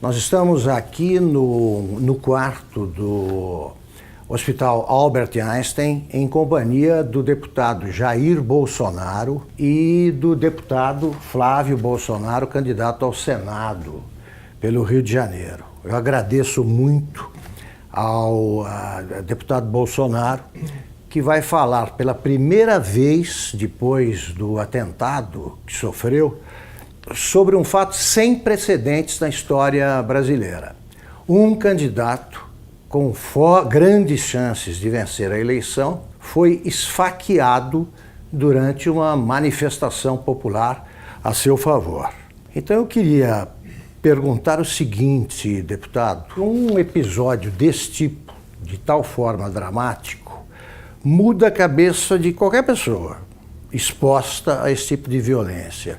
Nós estamos aqui no quarto do Hospital Albert Einstein, em companhia do deputado Jair Bolsonaro e do deputado Flávio Bolsonaro, candidato ao Senado pelo Rio de Janeiro. Eu agradeço muito ao deputado Bolsonaro, que vai falar pela primeira vez, depois do atentado que sofreu, sobre um fato sem precedentes na história brasileira. Um candidato com grandes chances de vencer a eleição foi esfaqueado durante uma manifestação popular a seu favor. Então eu queria perguntar o seguinte, deputado: um episódio desse tipo, de tal forma dramático, muda a cabeça de qualquer pessoa exposta a esse tipo de violência.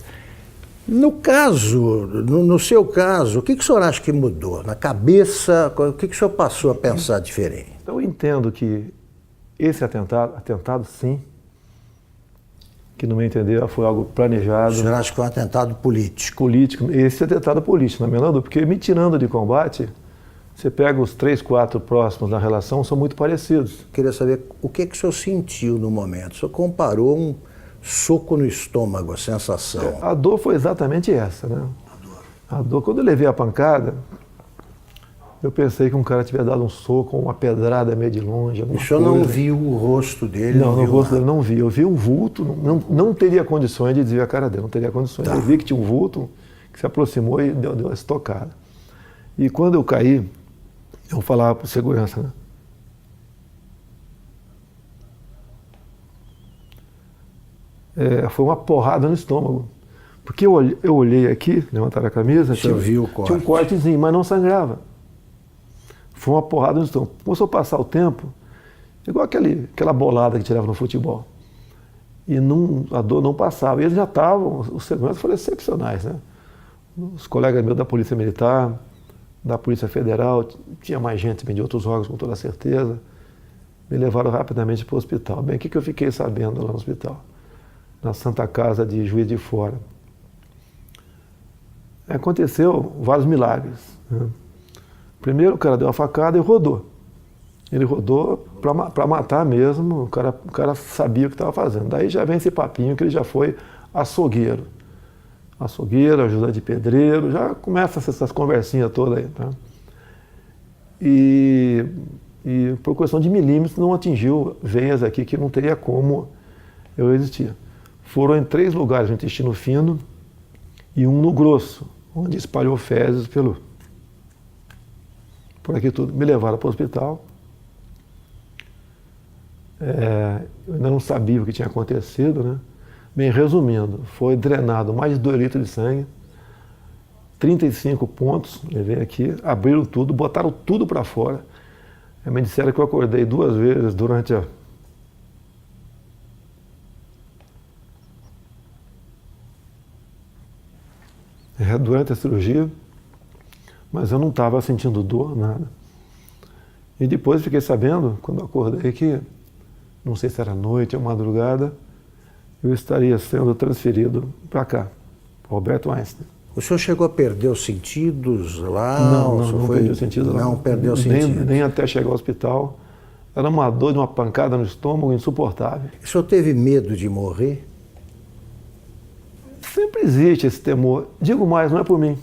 No seu caso, o que o senhor acha que mudou? Na cabeça, o que o senhor passou a pensar diferente? Eu entendo que esse atentado sim, que no meu entender foi algo planejado. O senhor acha que foi um atentado político? Esse atentado político, na menor dúvida, porque me tirando de combate, você pega os 3, 4 próximos na relação, são muito parecidos. Queria saber o que o senhor sentiu no momento. O senhor comparou um soco no estômago, a sensação. A dor foi exatamente essa, né? A dor, quando eu levei a pancada, eu pensei que um cara tivesse dado um soco, uma pedrada meio de longe. O senhor não viu o rosto dele? Não, o rosto dele não vi. Eu vi um vulto, não teria condições de desviar a cara dele, não teria condições. Tá. Eu vi que tinha um vulto que se aproximou e deu uma estocada. E quando eu caí, eu falava para o segurança, né? Foi uma porrada no estômago. Porque eu olhei aqui, levantaram a camisa, tinha um cortezinho, mas não sangrava. Foi uma porrada no estômago. Começou a passar o tempo, igual aquela bolada que tirava no futebol. E a dor não passava. E eles já estavam, os seguranças foram excepcionais, né? Os colegas meus da Polícia Militar, da Polícia Federal, tinha mais gente de outros órgãos, com toda certeza, me levaram rapidamente para o hospital. Bem, o que eu fiquei sabendo lá no hospital? Na Santa Casa de Juiz de Fora. Aconteceu vários milagres, né? Primeiro o cara deu uma facada e rodou. Ele rodou para matar mesmo, o cara sabia o que estava fazendo. Daí já vem esse papinho que ele já foi açougueiro. Açougueiro, ajudante de pedreiro, já começa essas conversinhas todas aí. Tá? E por questão de milímetros não atingiu veias aqui que não teria como eu resistir. Foram em 3 lugares no intestino fino e um no grosso, onde espalhou fezes por aqui tudo. Me levaram para o hospital. Eu ainda não sabia o que tinha acontecido, né? Bem, resumindo, foi drenado mais de 2 litros de sangue, 35 pontos, levei aqui, abriram tudo, botaram tudo para fora. Me disseram que eu acordei 2 vezes durante a cirurgia, mas eu não estava sentindo dor, nada. E depois fiquei sabendo, quando eu acordei, que não sei se era noite ou madrugada, eu estaria sendo transferido para cá, para Albert Einstein. O senhor chegou a perder os sentidos lá? Não perdi os sentidos lá. Não perdeu os sentidos? Nem até chegar ao hospital. Era uma dor de uma pancada no estômago insuportável. O senhor teve medo de morrer? Sempre existe esse temor. Digo mais, não é por mim.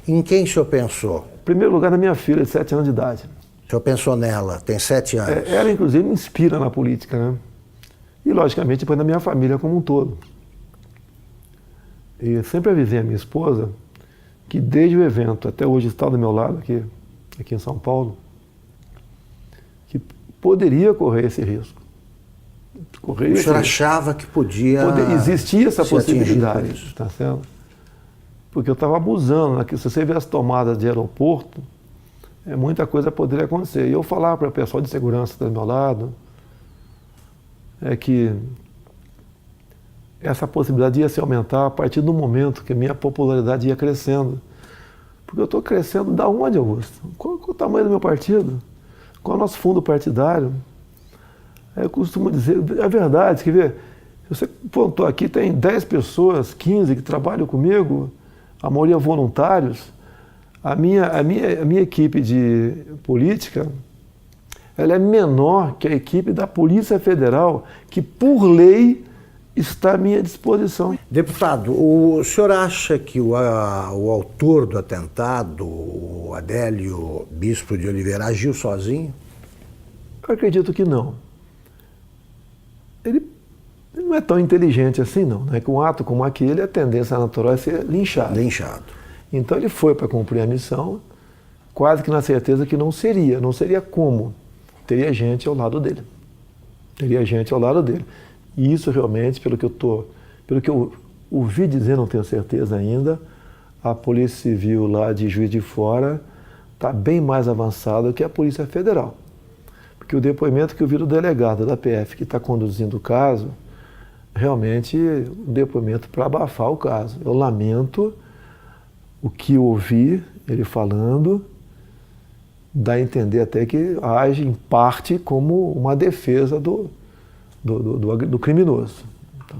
Em quem o senhor pensou? Em primeiro lugar, na minha filha, de 7 anos de idade. O senhor pensou nela, tem 7 anos. Ela, inclusive, me inspira na política, né? E, logicamente, depois na minha família como um todo. E sempre avisei a minha esposa que, desde o evento até hoje, está do meu lado, aqui em São Paulo, que poderia correr esse risco. O senhor achava que podia... Existia essa possibilidade, tá certo? Porque eu estava abusando, né? Se você vê as tomadas de aeroporto, muita coisa poderia acontecer. E eu falava para o pessoal de segurança do meu lado, que essa possibilidade ia se aumentar a partir do momento que a minha popularidade ia crescendo. Porque eu estou crescendo da onde, Augusto? Qual é o tamanho do meu partido? Qual é o nosso fundo partidário? Eu costumo dizer, é verdade, quer ver? Você pontou aqui, tem 10 pessoas, 15 que trabalham comigo, a maioria voluntários. A minha equipe de política, ela é menor que a equipe da Polícia Federal, que por lei está à minha disposição. Deputado, o senhor acha que o autor do atentado, o Adélio Bispo de Oliveira, agiu sozinho? Eu acredito que não. Ele não é tão inteligente assim, não. Né? Com um ato como aquele, a tendência natural é ser linchado. Então ele foi para cumprir a missão, quase que na certeza que não seria como. Teria gente ao lado dele. E isso realmente, pelo que eu ouvi dizer, não tenho certeza ainda, a Polícia Civil lá de Juiz de Fora está bem mais avançada que a Polícia Federal. Porque o depoimento que eu vi do delegado da PF que está conduzindo o caso, realmente um depoimento para abafar o caso. Eu lamento o que eu ouvi ele falando, dá a entender até que age em parte como uma defesa do criminoso. Então,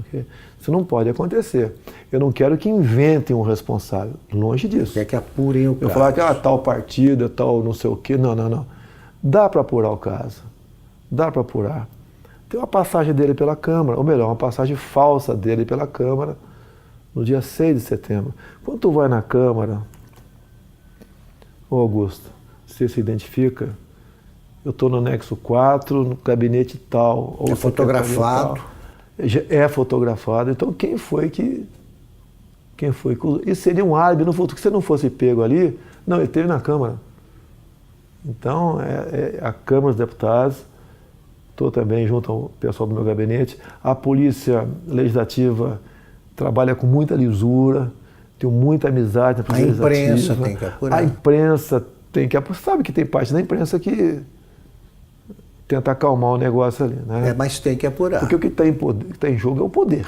isso não pode acontecer. Eu não quero que inventem um responsável, longe disso. Quer que apurem o caso. Eu falar que tal partida, tal não sei o quê, não. Dá para apurar o caso, dá para apurar. Tem uma passagem dele pela Câmara, ou melhor, uma passagem falsa dele pela Câmara, no dia 6 de setembro. Quando tu vai na Câmara, ô Augusto, você se identifica, eu estou no anexo 4, no gabinete tal. Ou é fotografado. Tal. É fotografado. Então quem foi que... Isso seria um álibi no futuro, que se não fosse pego ali, não, ele esteve na Câmara. Então, a Câmara dos Deputados, estou também junto ao pessoal do meu gabinete, a Polícia Legislativa trabalha com muita lisura, tenho muita amizade na Polícia Legislativa. A imprensa tem que apurar. A imprensa tem que apurar. Sabe que tem parte da imprensa que tenta acalmar o negócio ali, né? Mas tem que apurar. Porque o que está em jogo é o poder.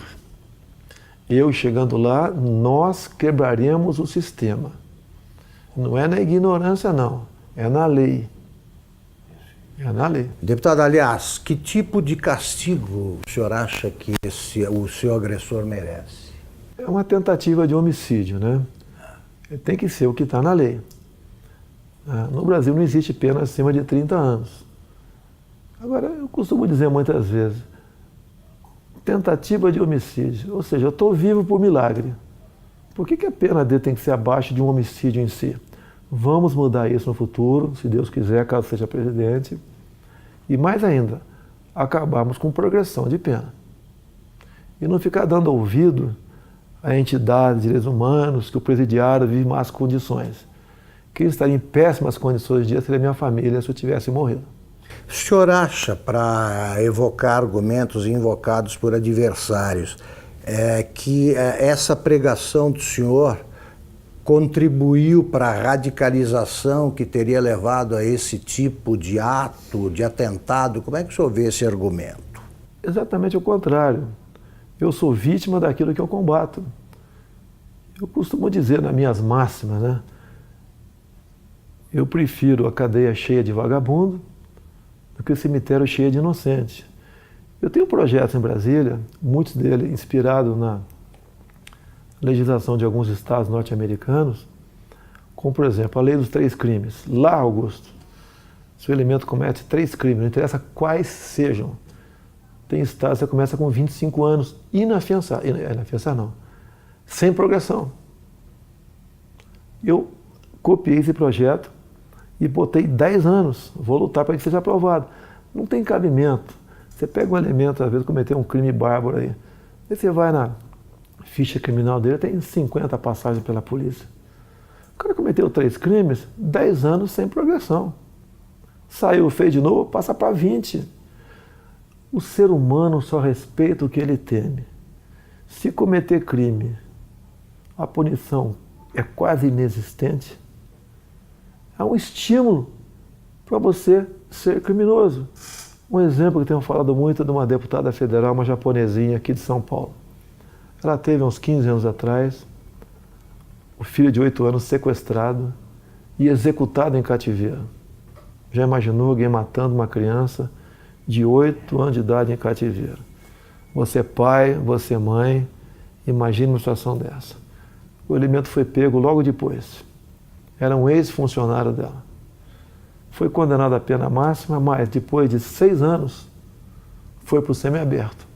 Eu chegando lá, nós quebraremos o sistema. Não é na ignorância, não. É na lei. Deputado, aliás, que tipo de castigo o senhor acha que o seu agressor merece? É uma tentativa de homicídio, né? Tem que ser o que está na lei. No Brasil não existe pena acima de 30 anos. Agora, eu costumo dizer muitas vezes, tentativa de homicídio, ou seja, eu estou vivo por milagre. Por que a pena dele tem que ser abaixo de um homicídio em si? Vamos mudar isso no futuro, se Deus quiser, caso seja presidente. E mais ainda, acabarmos com progressão de pena. E não ficar dando ouvido a entidades de direitos humanos, que o presidiário vive más condições. Quem estaria em péssimas condições de dia seria minha família se eu tivesse morrido. O senhor acha, para evocar argumentos invocados por adversários, que essa pregação do senhor contribuiu para a radicalização que teria levado a esse tipo de ato, de atentado? Como é que o senhor vê esse argumento? Exatamente o contrário. Eu sou vítima daquilo que eu combato. Eu costumo dizer nas minhas máximas, né? Eu prefiro a cadeia cheia de vagabundo do que o cemitério cheio de inocente. Eu tenho projetos em Brasília, muitos deles inspirados na legislação de alguns estados norte-americanos, como, por exemplo, a lei dos 3 crimes. Lá, Augusto, se o elemento comete 3 crimes, não interessa quais sejam, tem estados que você começa com 25 anos, inafiançado, não, sem progressão. Eu copiei esse projeto e botei 10 anos, vou lutar para que seja aprovado. Não tem cabimento. Você pega um elemento, às vezes, cometer um crime bárbaro aí você vai na ficha criminal dele, tem 50 passagens pela polícia. O cara cometeu 3 crimes, 10 anos sem progressão. Saiu, fez de novo, passa para 20. O ser humano só respeita o que ele teme. Se cometer crime, a punição é quase inexistente, é um estímulo para você ser criminoso. Um exemplo que tenho falado muito de uma deputada federal, uma japonesinha aqui de São Paulo. Ela teve uns 15 anos atrás, o filho de 8 anos sequestrado e executado em cativeiro. Já imaginou alguém matando uma criança de 8 anos de idade em cativeiro? Você é pai, você é mãe, imagine uma situação dessa. O elemento foi pego logo depois. era um ex-funcionário dela. Foi condenado à pena máxima, mas depois de 6 anos foi para o semiaberto.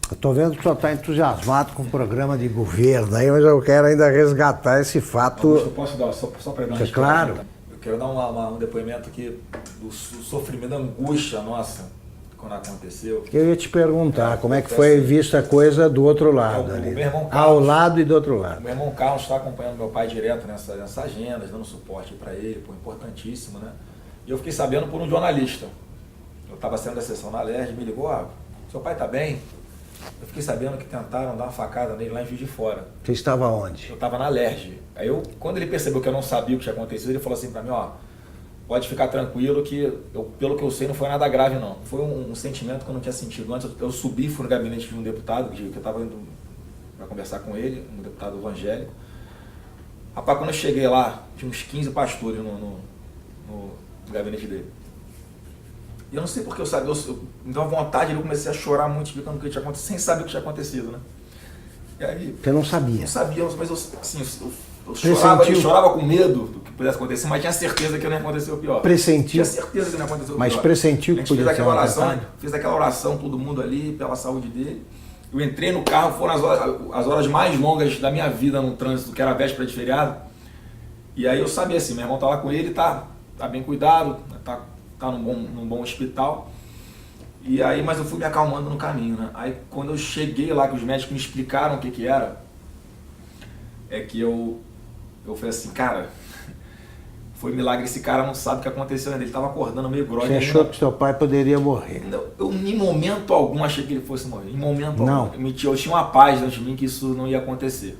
Eu estou vendo que o senhor está entusiasmado com o programa de governo aí, mas eu quero ainda resgatar esse fato. Eu posso dar, só para dar uma claro. Eu quero dar um depoimento aqui do sofrimento, da angústia nossa quando aconteceu. Eu ia te perguntar como é que foi vista a coisa do outro lado ali. Meu irmão Carlos, ao lado e do outro lado. Meu irmão Carlos está acompanhando meu pai direto nessa agenda, dando suporte para ele, pô, importantíssimo, né? E eu fiquei sabendo por um jornalista. Eu estava saindo da sessão na LERJ, me ligou, seu pai está bem? Eu fiquei sabendo que tentaram dar uma facada nele lá em Juiz de Fora. Você estava onde? Eu estava na LERJ. Aí quando ele percebeu que eu não sabia o que tinha acontecido, ele falou assim para mim, pode ficar tranquilo que, pelo que eu sei, não foi nada grave não. Foi um sentimento que eu não tinha sentido antes. Eu subi, fui no gabinete de um deputado, que eu estava indo para conversar com ele, um deputado evangélico. Rapaz, quando eu cheguei lá, tinha uns 15 pastores no gabinete dele. E eu não sei porque eu sabia, me deu uma vontade, eu comecei a chorar muito, explicando o que tinha acontecido, sem saber o que tinha acontecido, né? E aí, você não sabia? Não sabia, mas eu chorava com medo do que pudesse acontecer, mas tinha certeza que não ia acontecer o pior. Pressentiu? Tinha certeza que não ia acontecer o pior. Mas pressentiu que podia ser uma fez aquela oração, todo mundo ali, pela saúde dele. Eu entrei no carro, foram as horas mais longas da minha vida no trânsito, que era a véspera de feriado. E aí eu sabia assim, meu irmão tá lá com ele, tá bem cuidado, tá num bom hospital. E aí, mas eu fui me acalmando no caminho, né? Aí quando eu cheguei lá, que os médicos me explicaram o que era, é que eu falei assim, cara, foi milagre, esse cara não sabe o que aconteceu ainda, ele tava acordando meio grog. Você achou que seu pai poderia morrer? Eu em momento algum achei que ele fosse morrer, em momento algum. Eu tinha uma paz dentro de mim que isso não ia acontecer.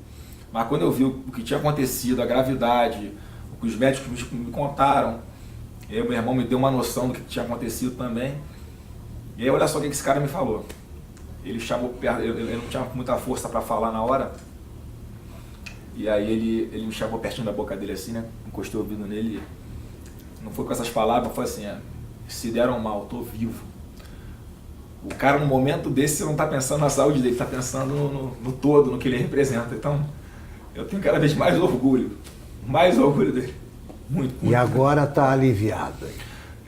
Mas quando eu vi o que tinha acontecido, a gravidade, o que os médicos me contaram, meu irmão me deu uma noção do que tinha acontecido também. E aí olha só o que esse cara me falou. Ele chamou perto, eu não tinha muita força para falar na hora. E aí ele me chamou pertinho da boca dele assim, né? Encostei o ouvido nele. Não foi com essas palavras, foi assim, se deram mal, tô vivo. O cara no momento desse não tá pensando na saúde dele, tá pensando no todo, no que ele representa. Então, eu tenho cada vez mais orgulho dele. Muito. E agora tá aliviado.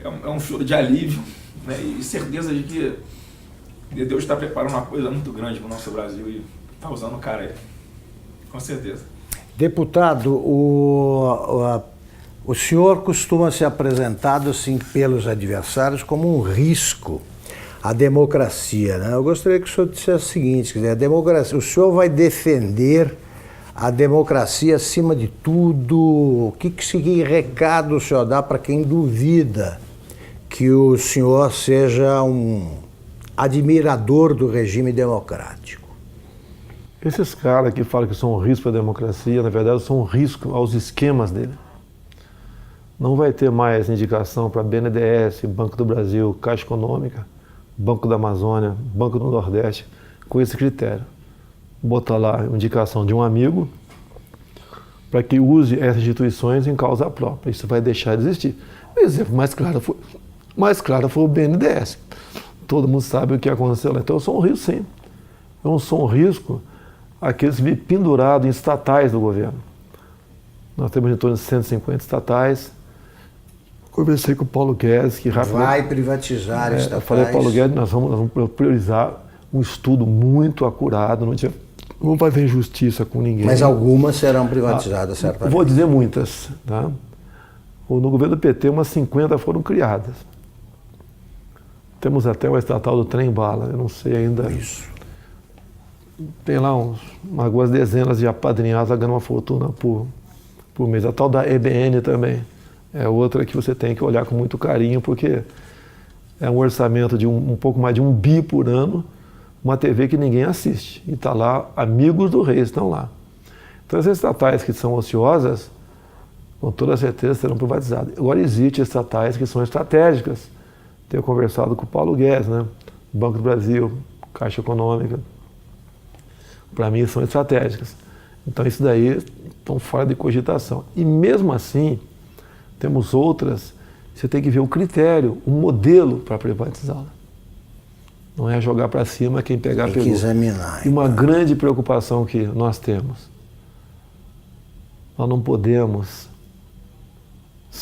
É um choro de alívio, né? E certeza de que Deus está preparando uma coisa muito grande para o nosso Brasil e está usando o cara aí, com certeza. Deputado, o senhor costuma ser apresentado assim pelos adversários como um risco à democracia, né? Eu gostaria que o senhor dissesse o seguinte, quer dizer, a democracia, o senhor vai defender a democracia acima de tudo? Que recado o senhor dá para quem duvida que o senhor seja um admirador do regime democrático? Esses caras que falam que são um risco para a democracia, na verdade, são um risco aos esquemas dele. Não vai ter mais indicação para BNDES, Banco do Brasil, Caixa Econômica, Banco da Amazônia, Banco do Nordeste, com esse critério. Botar lá a indicação de um amigo para que use essas instituições em causa própria. Isso vai deixar de existir. O exemplo mais claro foi o BNDES. Todo mundo sabe o que aconteceu lá. Então eu sou um risco, sim. Eu sou um risco àqueles que vivem pendurados em estatais do governo. Nós temos em torno de 150 estatais. Conversei com o Paulo Guedes, que vai privatizar estatais. Eu falei, Paulo Guedes, nós vamos priorizar um estudo muito acurado, não vai haver injustiça com ninguém. Mas algumas serão privatizadas, certamente. Vou dizer muitas. Tá? No governo do PT, umas 50 foram criadas. Temos até o estatal do trem-bala, eu não sei ainda. Isso. Tem lá algumas dezenas de apadrinhados ganhando uma fortuna por mês. A tal da EBN também é outra que você tem que olhar com muito carinho, porque é um orçamento de um pouco mais de 1 bi por ano, uma TV que ninguém assiste. E está lá, amigos do rei estão lá. Então as estatais que são ociosas, com toda certeza serão privatizadas. Agora existem estatais que são estratégicas. Tenho conversado com o Paulo Guedes, né? Banco do Brasil, Caixa Econômica. Para mim são estratégicas. Então isso daí estão fora de cogitação. E mesmo assim, temos outras, você tem que ver o critério, o modelo para privatizá-la. Não é jogar para cima quem pegar pegou. Tem que examinar. E uma grande preocupação que nós temos. Nós não podemos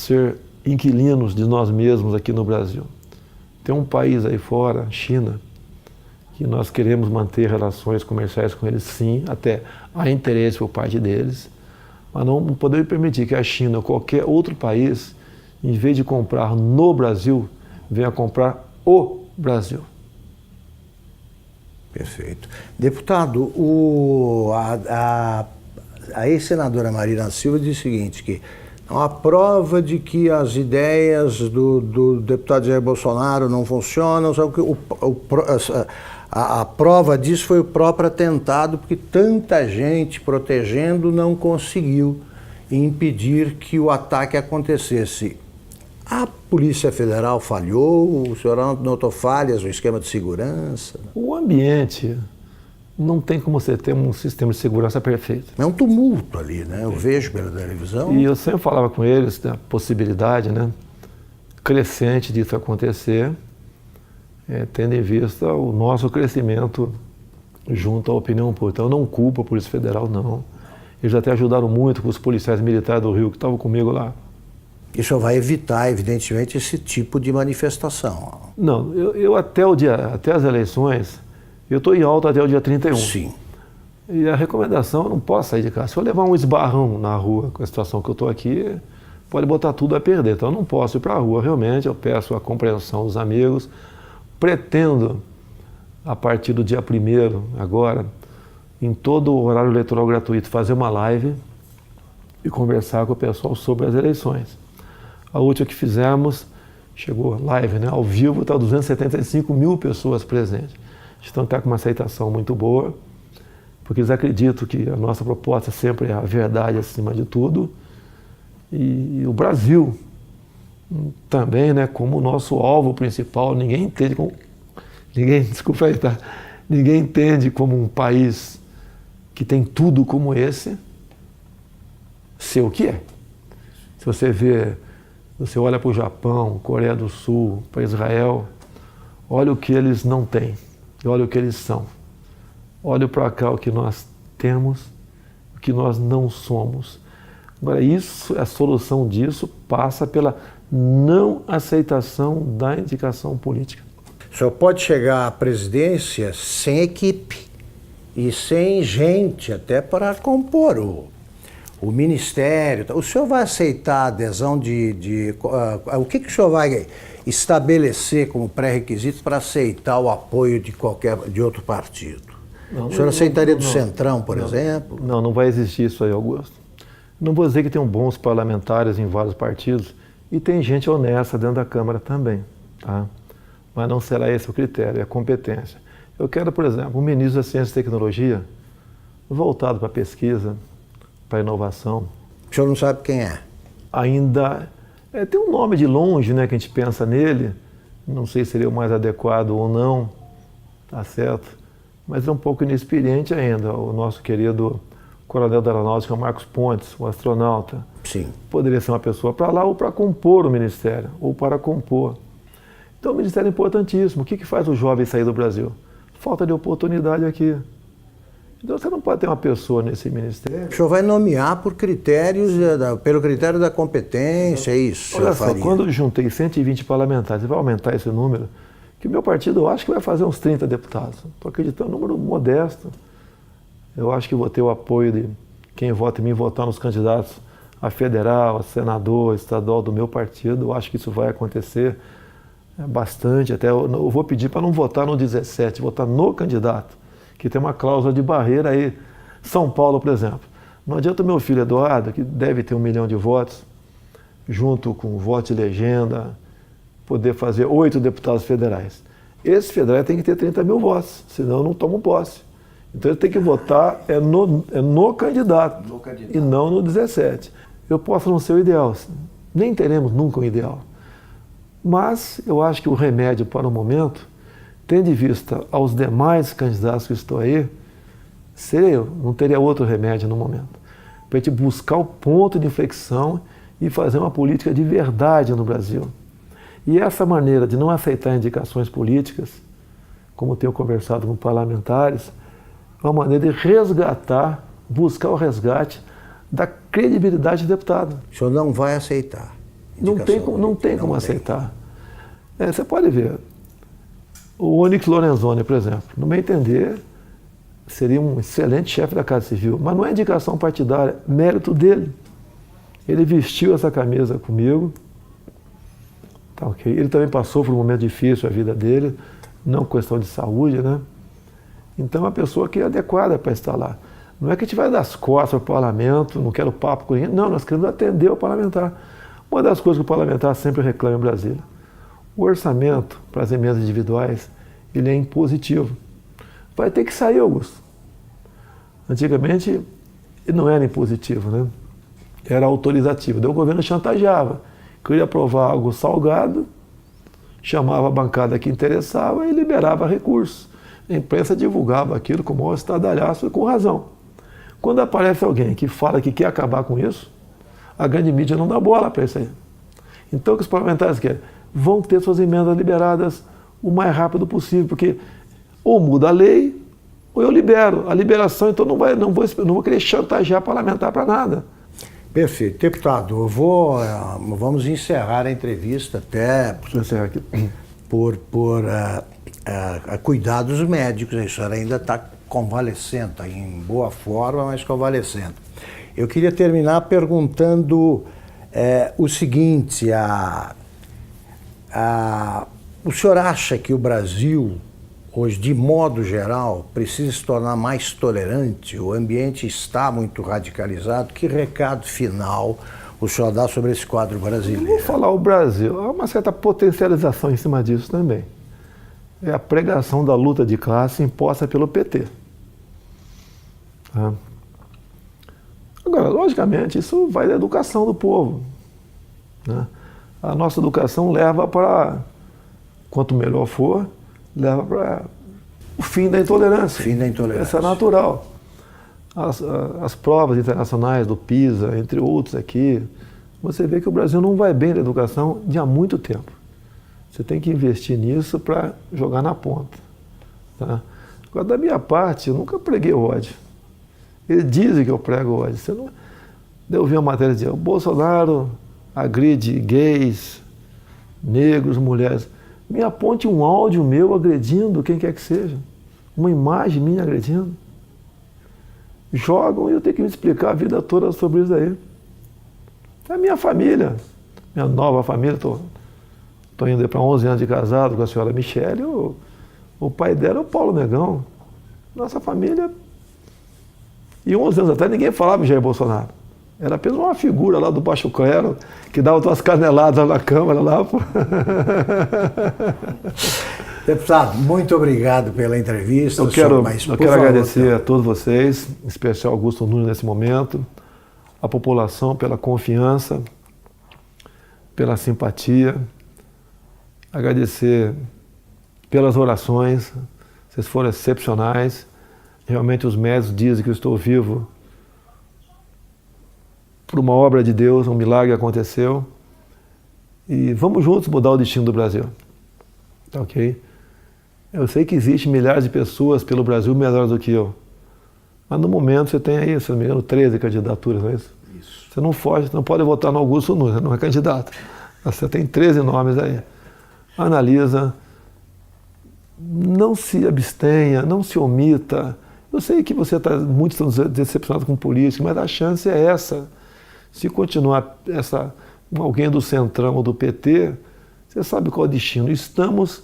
ser inquilinos de nós mesmos aqui no Brasil. Tem um país aí fora, China, que nós queremos manter relações comerciais com eles, sim, até há interesse por parte deles, mas não podemos permitir que a China ou qualquer outro país, em vez de comprar no Brasil, venha comprar o Brasil. Perfeito. Deputado, a ex-senadora Marina Silva diz o seguinte, que a prova de que as ideias do deputado Jair Bolsonaro não funcionam, sabe, a prova disso foi o próprio atentado, porque tanta gente protegendo não conseguiu impedir que o ataque acontecesse. A Polícia Federal falhou? O senhor notou falhas no esquema de segurança? O ambiente não tem como você ter um sistema de segurança perfeito. É um tumulto ali, né? Eu vejo pela televisão. E eu sempre falava com eles da possibilidade, né, crescente disso acontecer, tendo em vista o nosso crescimento junto à opinião pública. Então, eu não culpo a Polícia Federal, não. Eles até ajudaram muito com os policiais militares do Rio que estavam comigo lá. Isso vai evitar, evidentemente, esse tipo de manifestação. Não, eu até as eleições, eu estou em alta até o dia 31. Sim. E a recomendação, eu não posso sair de casa. Se eu levar um esbarrão na rua com a situação que eu estou aqui, pode botar tudo a perder. Então eu não posso ir para a rua, realmente. Eu peço a compreensão dos amigos. Pretendo, a partir do dia 1º, agora, em todo o horário eleitoral gratuito, fazer uma live e conversar com o pessoal sobre as eleições. A última que fizemos, chegou live, né, ao vivo, está 275 mil pessoas presentes. Então está com uma aceitação muito boa, porque eles acreditam que a nossa proposta sempre é a verdade acima de tudo. E o Brasil também, né, como o nosso alvo principal, ninguém entende como um país que tem tudo como esse, ser o que é. Se você olha para o Japão, Coreia do Sul, para Israel, olha o que eles não têm, e olha o que eles são. Olha para cá o que nós temos, o que nós não somos. Agora, a solução disso passa pela não aceitação da indicação política. O senhor pode chegar à presidência sem equipe e sem gente, até para compor o ministério. O senhor vai aceitar a adesão o que o senhor vai estabelecer como pré-requisito para aceitar o apoio de outro partido? O senhor aceitaria do Centrão, por exemplo? Não vai existir isso aí, Augusto. Não vou dizer que tem bons parlamentares em vários partidos e tem gente honesta dentro da Câmara também, tá? Mas não será esse o critério, é a competência. Eu quero, por exemplo, um ministro da Ciência e Tecnologia voltado para a pesquisa, para a inovação. O senhor não sabe quem é? Ainda tem um nome de longe, né, que a gente pensa nele, não sei se seria o mais adequado ou não, tá certo? Mas é um pouco inexperiente ainda, o nosso querido coronel da Aeronáutica, Marcos Pontes, o astronauta. Sim. Poderia ser uma pessoa para lá ou para compor o ministério, ou para compor. Então o ministério é importantíssimo. O que faz o jovem sair do Brasil? Falta de oportunidade aqui. Então você não pode ter uma pessoa nesse ministério. O senhor vai nomear por critérios, pelo critério da competência, é isso? Olha só, quando eu juntei 120 parlamentares, vai aumentar esse número, que o meu partido eu acho que vai fazer uns 30 deputados. Estou acreditando em um número modesto. Eu acho que vou ter o apoio de quem vota em mim, votar nos candidatos a federal, a senador, a estadual do meu partido. Eu acho que isso vai acontecer bastante. Até eu vou pedir para não votar no 17, votar no candidato, que tem uma cláusula de barreira aí. São Paulo, por exemplo. Não adianta o meu filho Eduardo, que deve ter 1 milhão de votos, junto com voto de legenda, poder fazer 8 deputados federais. Esse federal tem que ter 30 mil votos, senão não tomam posse. Então ele tem que votar no candidato, e não no 17. Eu posso não ser o ideal, nem teremos nunca um ideal. Mas eu acho que o remédio para o momento, tendo em vista aos demais candidatos que estão aí, seria eu, não teria outro remédio no momento. Para a gente buscar o ponto de inflexão e fazer uma política de verdade no Brasil. E essa maneira de não aceitar indicações políticas, como tenho conversado com parlamentares, é uma maneira de resgatar, buscar o resgate da credibilidade do deputado. O senhor não vai aceitar? Não tem como aceitar. Você pode ver. O Onyx Lorenzoni, por exemplo, no meu entender, seria um excelente chefe da Casa Civil, mas não é indicação partidária, mérito dele. Ele vestiu essa camisa comigo, tá ok? Ele também passou por um momento difícil na vida dele, não questão de saúde, né? Então é uma pessoa que é adequada para estar lá. Não é que a gente vai dar as costas para o parlamento, não quero papo com ninguém, não, nós queremos atender o parlamentar. Uma das coisas que o parlamentar sempre reclama em Brasília, o orçamento para as emendas individuais, ele é impositivo. Vai ter que sair, Augusto. Antigamente, ele não era impositivo, né? Era autorizativo. Daí o governo chantageava. Queria aprovar algo salgado, chamava a bancada que interessava e liberava recursos. A imprensa divulgava aquilo com o maior estardalhaço e com razão. Quando aparece alguém que fala que quer acabar com isso, a grande mídia não dá bola para isso aí. Então o que os parlamentares querem? Vão ter suas emendas liberadas o mais rápido possível, porque ou muda a lei, ou eu libero. A liberação, então, não vou querer chantagear parlamentar para nada. Perfeito. Deputado, vamos encerrar a entrevista até por cuidados médicos. A senhora ainda está convalescendo, está em boa forma, mas convalescendo. Eu queria terminar perguntando o seguinte, o senhor acha que o Brasil, hoje, de modo geral, precisa se tornar mais tolerante? O ambiente está muito radicalizado. Que recado final o senhor dá sobre esse quadro brasileiro? Vou falar o Brasil. Há uma certa potencialização em cima disso também. É a pregação da luta de classe imposta pelo PT. Agora, logicamente, isso vai da educação do povo, né? A nossa educação leva para, quanto melhor for, leva para o fim da intolerância. Fim da intolerância. Isso é natural. As provas internacionais do PISA, entre outros aqui, você vê que o Brasil não vai bem na educação de há muito tempo. Você tem que investir nisso para jogar na ponta. Tá? Agora, da minha parte, eu nunca preguei ódio. Eles dizem que eu prego ódio. Você não... Eu vi uma matéria dizendo, o Bolsonaro agride gays, negros, mulheres. Me aponte um áudio meu agredindo quem quer que seja. Uma imagem minha agredindo. Jogam e eu tenho que me explicar a vida toda sobre isso aí. É a minha família, minha nova família. Estou indo para 11 anos de casado com a senhora Michele. O pai dela é o Paulo Negão. Nossa família. E 11 anos atrás ninguém falava em Jair Bolsonaro. Era apenas uma figura lá do baixo clero que dava umas caneladas na Câmara lá. Deputado, muito obrigado pela entrevista. Eu quero agradecer a todos vocês, em especial Augusto Nunes nesse momento, a população pela confiança, pela simpatia, agradecer pelas orações, vocês foram excepcionais. Realmente os médicos dizem que eu estou vivo por uma obra de Deus, um milagre aconteceu. E vamos juntos mudar o destino do Brasil. Tá ok? Eu sei que existem milhares de pessoas pelo Brasil melhores do que eu. Mas no momento você tem aí, se não me engano, 13 candidaturas, não é isso? Isso. Você não foge, você não pode votar no Augusto Nunes, não é candidato. Você tem 13 nomes aí. Analisa, não se abstenha, não se omita. Eu sei que você está muito decepcionado com política, mas a chance é essa. Se continuar alguém do Centrão ou do PT, você sabe qual é o destino. Estamos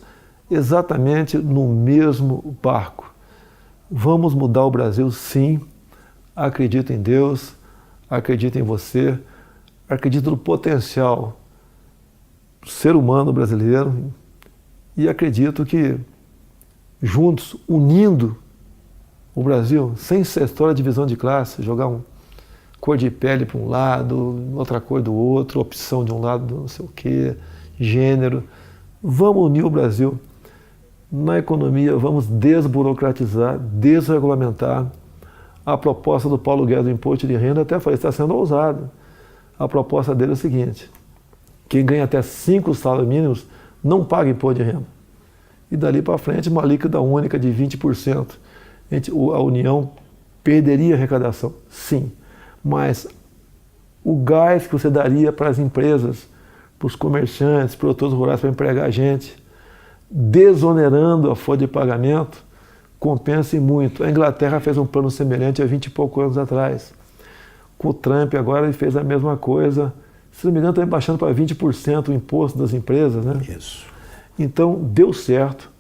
exatamente no mesmo barco. Vamos mudar o Brasil, sim. Acredito em Deus, acredito em você, acredito no potencial do ser humano brasileiro e acredito que juntos, unindo o Brasil, sem essa história de divisão de classe, jogar cor de pele para um lado, outra cor do outro, opção de um lado, não sei o quê, gênero. Vamos unir o Brasil. Na economia, vamos desburocratizar, desregulamentar. A proposta do Paulo Guedes do imposto de renda, até falei, está sendo ousada. A proposta dele é o seguinte, quem ganha até 5 salários mínimos não paga imposto de renda. E dali para frente, uma líquida única de 20%. A União perderia arrecadação, sim. Mas o gás que você daria para as empresas para os comerciantes, produtores rurais para empregar a gente, desonerando a folha de pagamento, compensa muito. A Inglaterra fez um plano semelhante há 20 e poucos anos atrás. Com o Trump agora ele fez a mesma coisa. Se não me engano, está baixando para 20% o imposto das empresas, né? Isso. Então, deu certo.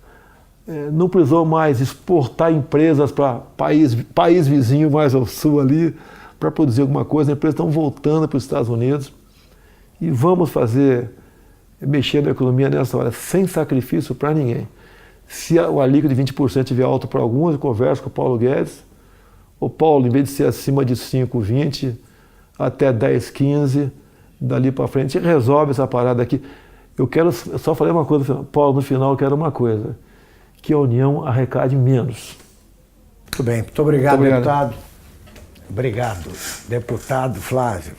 Não precisou mais exportar empresas para país vizinho mais ao sul ali para produzir alguma coisa. As empresas estão voltando para os Estados Unidos e vamos mexer na economia nessa hora, sem sacrifício para ninguém. Se o alíquota de 20% estiver alto para alguns, eu converso com o Paulo Guedes. O Paulo, em vez de ser acima de 5, 20, até 10, 15, dali para frente, resolve essa parada aqui. Eu só falei uma coisa, Paulo, no final eu quero uma coisa, que a União arrecade menos. Muito bem, muito obrigado, deputado. Obrigado, deputado Flávio.